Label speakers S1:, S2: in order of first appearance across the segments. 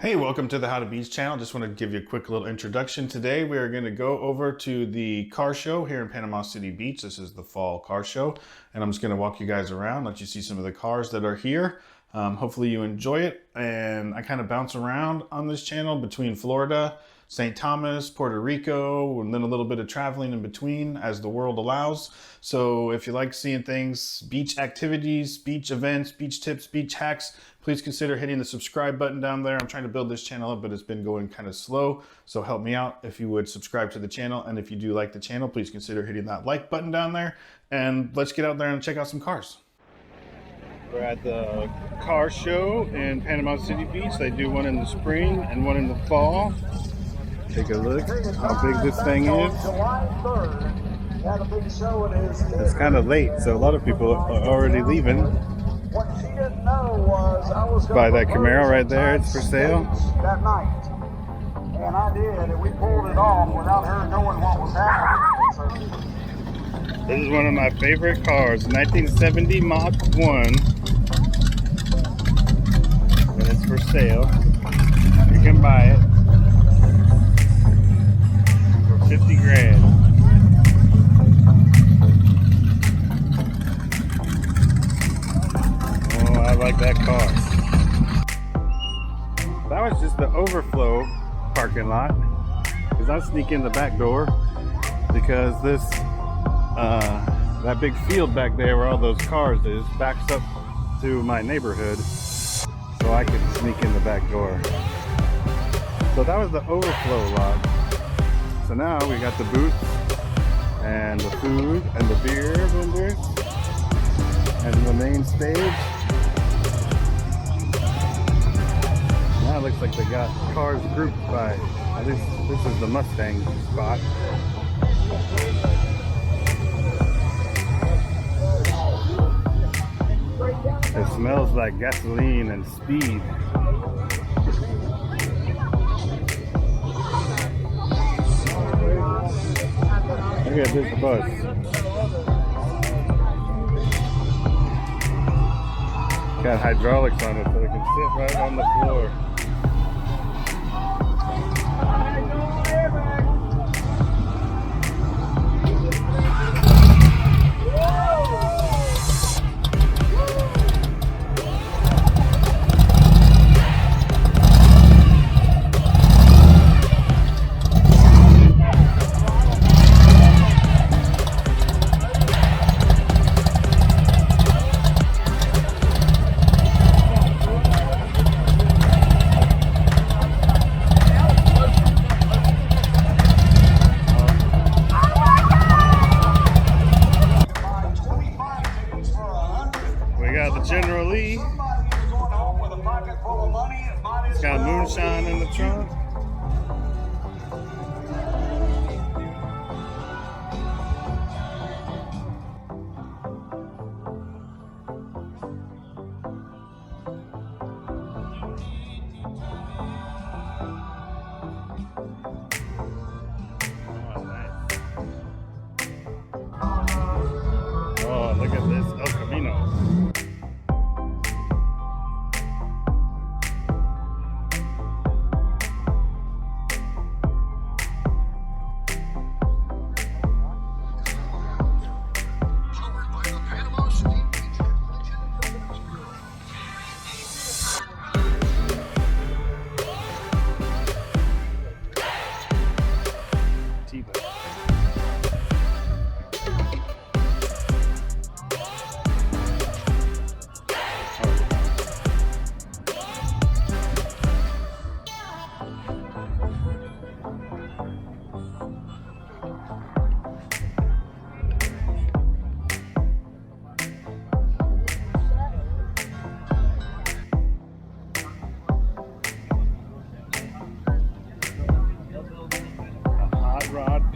S1: Hey, welcome to the How to Beach channel. Just want to give you a quick little introduction. Today we are going to go over to the car show here in Panama City Beach. This is the fall car show, and I'm just going to walk you guys around, let you see some of the cars that are here. Hopefully you enjoy it. And I kind of bounce around on this channel between Florida, St. Thomas, Puerto Rico, and then a little bit of traveling in between as the world allows. So if you like seeing things, beach activities, beach events, beach tips, beach hacks, please consider hitting the subscribe button down there. I'm trying to build this channel up, but it's been going kind of slow. So help me out if you would subscribe to the channel. And if you do like the channel, please consider hitting that like button down there. And let's get out there and check out some cars. We're at the car show in Panama City Beach. They do one in the spring and one in the fall. Take a look how big this thing is. It's kind of late, so a lot of people are already leaving. By that Camaro right there, it's for sale.
S2: That night, and I did, and we pulled it off without her knowing what was happening.
S1: This is one of my favorite cars, 1970 Mach 1, and it's for sale. You can buy it for 50 grand. Oh, I like that car. That was just the overflow parking lot, because I sneak in the back door because this that big field back there where all those cars is backs up to my neighborhood, so I could sneak in the back door. So that was the overflow lot. So now we got the booth and the food and the beer vendors and the main stage. Now it looks like they got cars grouped by, at least this is the Mustang spot. It smells like gasoline and speed. Look at this bus. Got hydraulics on it so it can sit right on the floor. It's got moonshine in the trunk. Oh, nice. Oh, look at this El Camino.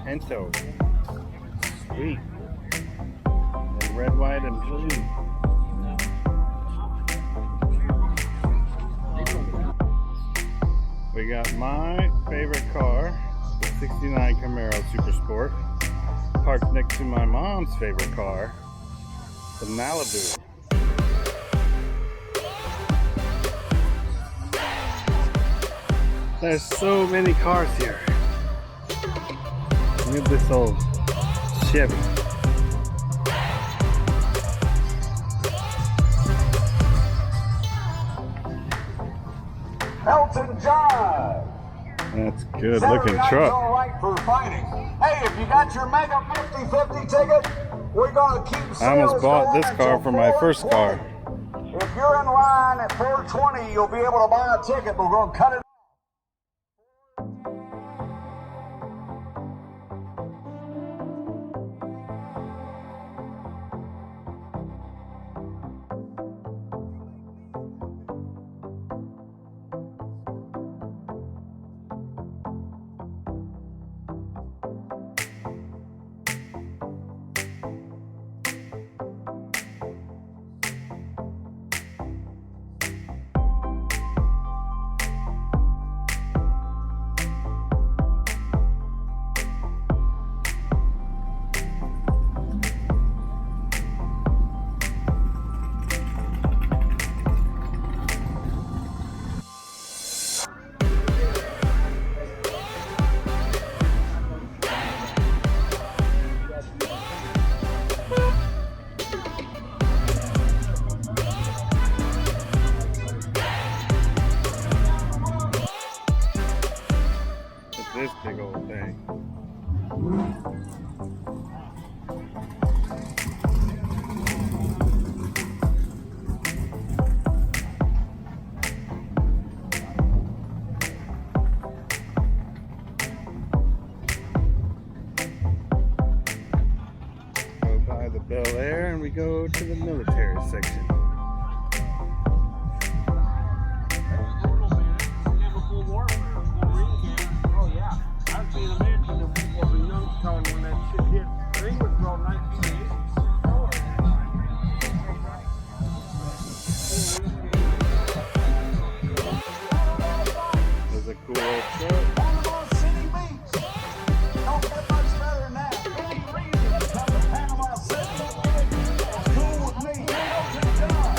S1: Pinto. Sweet. And red, white, and blue. We got my favorite car, the 69 Camaro Super Sport, parked next to my mom's favorite car, the Malibu. There's so many cars here. Look at this old Chevy.
S2: Elton John.
S1: That's good
S2: Saturday
S1: looking
S2: night's
S1: truck.
S2: all right for fighting. Hey, if you got your Mega 50/50 ticket, we're gonna keep sales
S1: I almost bought
S2: going
S1: this car
S2: until
S1: for my first
S2: 4:20.
S1: car.
S2: If you're in line at 4:20, you'll be able to buy a ticket, but we're gonna cut it.
S1: This big old thing. Go by the Bel Air and we go to the military section. There's a cool old truck.
S2: Panama City Beach. Don't get much better than that. Any reason to come to Panama City? It's cool with me. Elton John.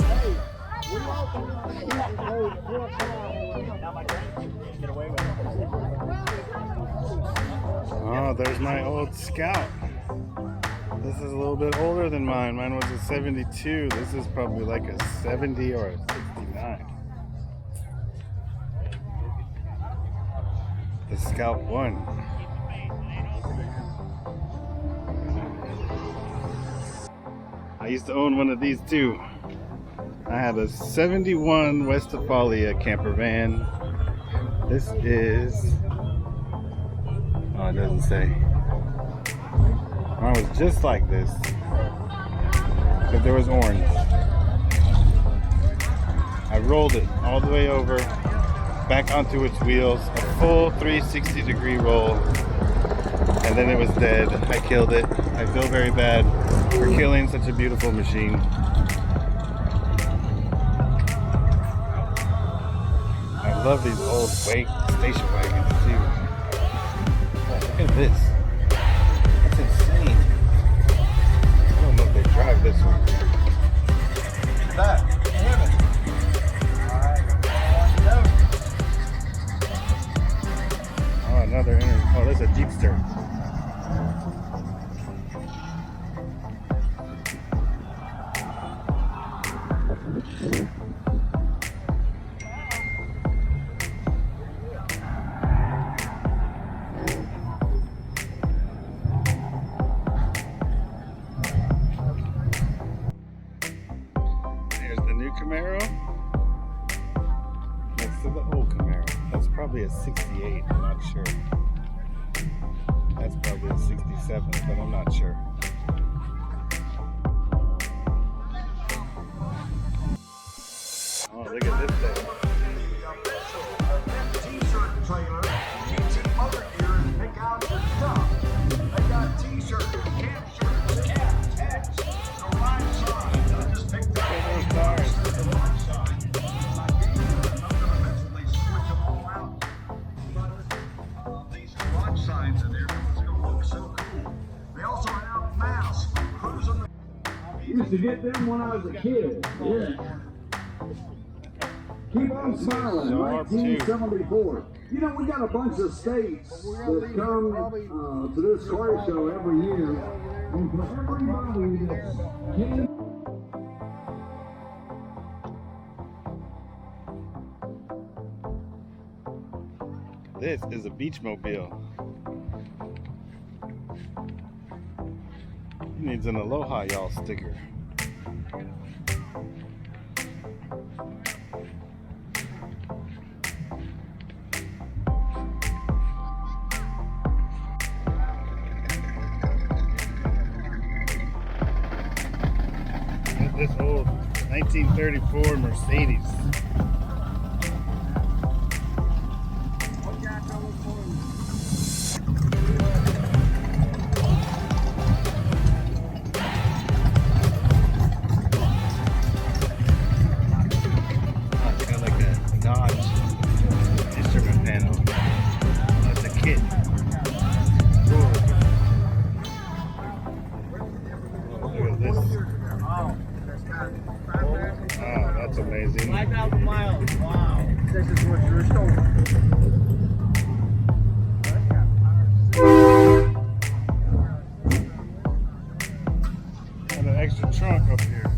S2: Hey, we
S1: Oh, there's my old Scout. This is a little bit older than mine. Mine was a 72. This is probably like a 70 or a 69. The Scout 1. I used to own one of these too. I had a 71 Westphalia camper van. This is, oh, it doesn't say. Mine was just like this, but there was orange. I rolled it all the way over, back onto its wheels, a full 360-degree roll, and then it was dead. I killed it. I feel very bad for killing such a beautiful machine. I love these old station wagons too. Oh, look at this. That's insane. I don't know if they drive this one.
S2: That.
S1: Oh, another oh, that's a Jeepster. Here's the new Camaro next to the old Camaro. That's probably a 68, I'm not sure. That's probably a 67, but I'm not sure. Oh, look at this thing.
S2: T-shirt trailer, GT Motor Gear, and pick out your stuff. They got T-shirts, camp shirts, caps, hats, the right sign. I just picked up
S1: Those cars.
S2: the right sign. I gave them, I'm gonna eventually switch them all out. But these rock signs in there, it's gonna look so cool. They also have masks, cruising the. I used to get them when I was a kid. Yeah. Keep on smiling. 1974. You know, we got a bunch of states that come to this car show every year. And for everybody that's came.
S1: This is a beach mobile. He needs an Aloha Y'all sticker. This old 1934 Mercedes. Wow, that's amazing.
S3: 5,000 miles. Wow. This is what you're showing.
S1: Got an extra trunk up here.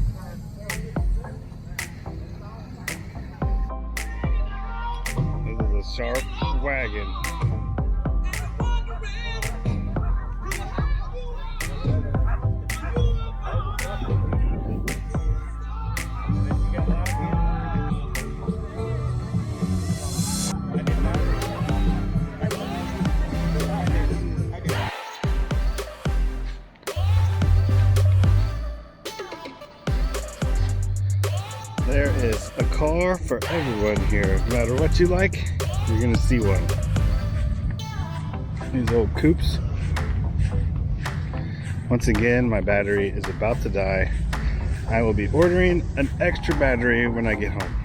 S1: This is a sharp wagon. There is a car for everyone here. No matter what you like, you're gonna see one. These old coupes. Once again, my battery is about to die. I will be ordering an extra battery when I get home.